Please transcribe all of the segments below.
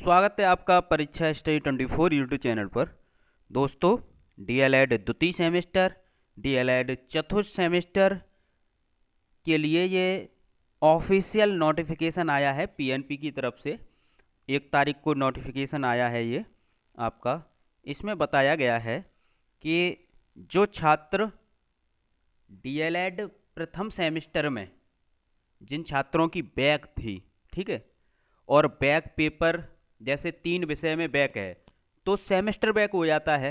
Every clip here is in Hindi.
स्वागत है आपका परीक्षा स्टडी 24 यूट्यूब चैनल पर। दोस्तों, डीएलएड द्वितीय सेमेस्टर, डीएलएड चतुर्थ सेमेस्टर के लिए ये ऑफिशियल नोटिफिकेशन आया है पीएनपी की तरफ से। 1 तारीख को नोटिफिकेशन आया है ये आपका। इसमें बताया गया है कि जो छात्र डीएलएड प्रथम सेमेस्टर में जिन छात्रों की बैक थी, ठीक है, और बैक पेपर जैसे 3 विषय में बैक है तो सेमेस्टर बैक हो जाता है।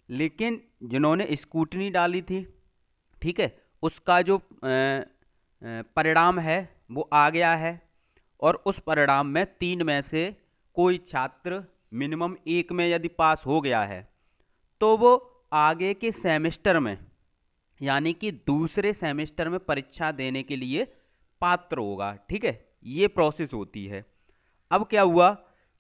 लेकिन जिन्होंने स्कूटनी डाली थी, ठीक है, उसका जो परिणाम है वो आ गया है और उस परिणाम में 3 में से कोई छात्र मिनिमम 1 में यदि पास हो गया है तो वो आगे के सेमेस्टर में यानी कि दूसरे सेमेस्टर में परीक्षा देने के लिए पात्र होगा। ठीक है, ये प्रोसेस होती है। अब क्या हुआ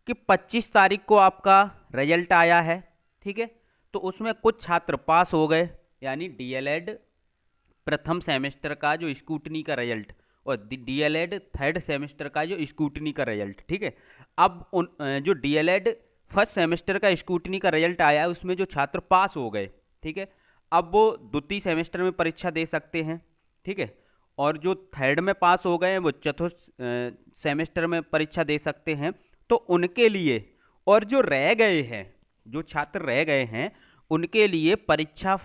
कि 25 तारीख को आपका रिजल्ट आया है, ठीक है, तो उसमें कुछ छात्र पास हो गए, यानी डीएलएड प्रथम सेमेस्टर का जो स्कूटनी का रिजल्ट और डीएलएड थर्ड सेमेस्टर का जो स्कूटनी का रिजल्ट, ठीक है। अब जो डीएलएड फर्स्ट सेमेस्टर का स्कूटनी का रिजल्ट आया उसमें जो छात्र पास हो गए, ठीक है, अब वो द्वितीय सेमेस्टर में परीक्षा दे सकते हैं, ठीक है। और जो थर्ड में पास हो गए हैं वो चतुर्थ सेमेस्टर में परीक्षा दे सकते हैं। तो उनके लिए और जो रह गए हैं, जो छात्र रह गए हैं, उनके लिए परीक्षा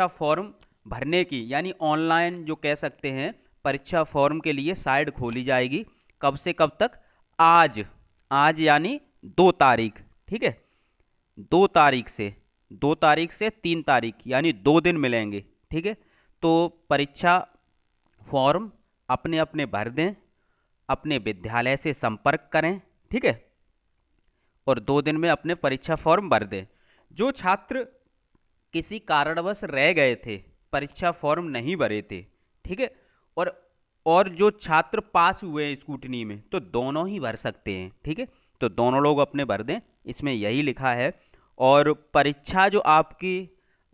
फॉर्म भरने की, यानी ऑनलाइन जो कह सकते हैं, परीक्षा फॉर्म के लिए साइट खोली जाएगी। कब से कब तक? आज यानी 2 तारीख, ठीक है, 2 तारीख से 3 तारीख यानी 2 दिन मिलेंगे, ठीक है। तो परीक्षा फॉर्म अपने अपने भर दें, अपने विद्यालय से संपर्क करें, ठीक है, और 2 दिन में अपने परीक्षा फॉर्म भर दें। जो छात्र किसी कारणवश रह गए थे, परीक्षा फॉर्म नहीं भरे थे, ठीक है, और जो छात्र पास हुए हैं स्कूटनी में, तो दोनों ही भर सकते हैं, ठीक है। तो दोनों लोग अपने भर दें, इसमें यही लिखा है। और परीक्षा जो आपकी,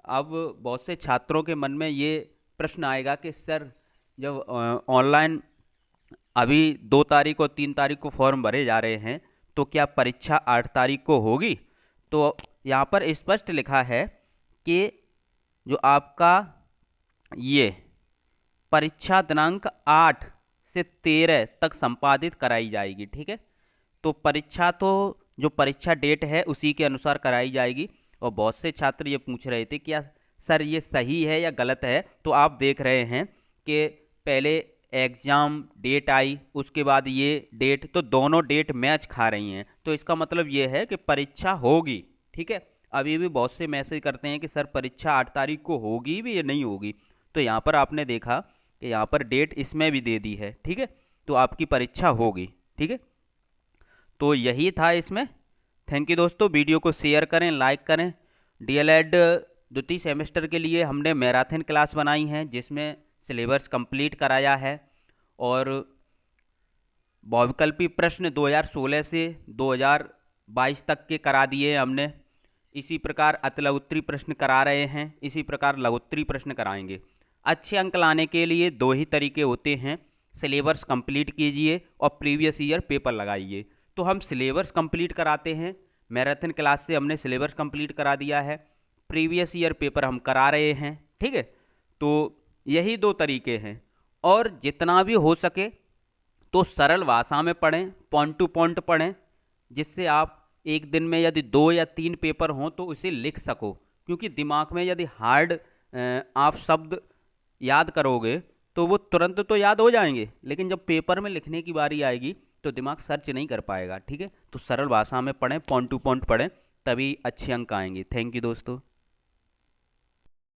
अब बहुत से छात्रों के मन में ये प्रश्न आएगा कि सर, जब ऑनलाइन अभी 2 तारीख और 3 तारीख को फॉर्म भरे जा रहे हैं तो क्या परीक्षा 8 तारीख को होगी? तो यहाँ पर स्पष्ट लिखा है कि जो आपका ये परीक्षा दिनांक 8 से 13 तक संपादित कराई जाएगी, ठीक है। तो परीक्षा, तो जो परीक्षा डेट है उसी के अनुसार कराई जाएगी। और बहुत से छात्र ये पूछ रहे थे कि क्या सर ये सही है या गलत है? तो आप देख रहे हैं कि पहले एग्ज़ाम डेट आई, उसके बाद ये डेट, तो दोनों डेट मैच खा रही हैं। तो इसका मतलब ये है कि परीक्षा होगी, ठीक है। अभी भी बहुत से मैसेज करते हैं कि सर परीक्षा 8 तारीख को होगी भी या नहीं होगी। तो यहाँ पर आपने देखा कि यहाँ पर डेट इसमें भी दे दी है, ठीक है। तो आपकी परीक्षा होगी, ठीक है। तो यही था इसमें। थैंक यू दोस्तों, वीडियो को शेयर करें, लाइक करें। डीएलएड द्वितीय सेमेस्टर के लिए हमने मैराथन क्लास बनाई है जिसमें सिलेबस कंप्लीट कराया है और बहुविकल्पी प्रश्न 2016 से 2022 तक के करा दिए हमने। इसी प्रकार अतिलघुत्तरी प्रश्न करा रहे हैं, इसी प्रकार लघुत्तरी प्रश्न कराएंगे। अच्छे अंक लाने के लिए 2 ही तरीके होते हैं, सिलेबस कंप्लीट कीजिए और प्रीवियस ईयर पेपर लगाइए। तो हम सिलेबस कंप्लीट कराते हैं, मैराथन क्लास से हमने सिलेबस कंप्लीट करा दिया है, प्रीवियस ईयर पेपर हम करा रहे हैं, ठीक है। तो यही 2 तरीके हैं। और जितना भी हो सके तो सरल भाषा में पढ़ें, पॉइंट टू पॉइंट पढ़ें, जिससे आप एक दिन में यदि 2 या 3 पेपर हों तो उसे लिख सको। क्योंकि दिमाग में यदि हार्ड आप शब्द याद करोगे तो वो तुरंत तो याद हो जाएंगे, लेकिन जब पेपर में लिखने की बारी आएगी तो दिमाग सर्च नहीं कर पाएगा, ठीक है। तो सरल भाषा में पढ़ें, पॉइंट टू पॉइंट पढ़ें, तभी अच्छे अंक आएंगे। थैंक यू दोस्तों।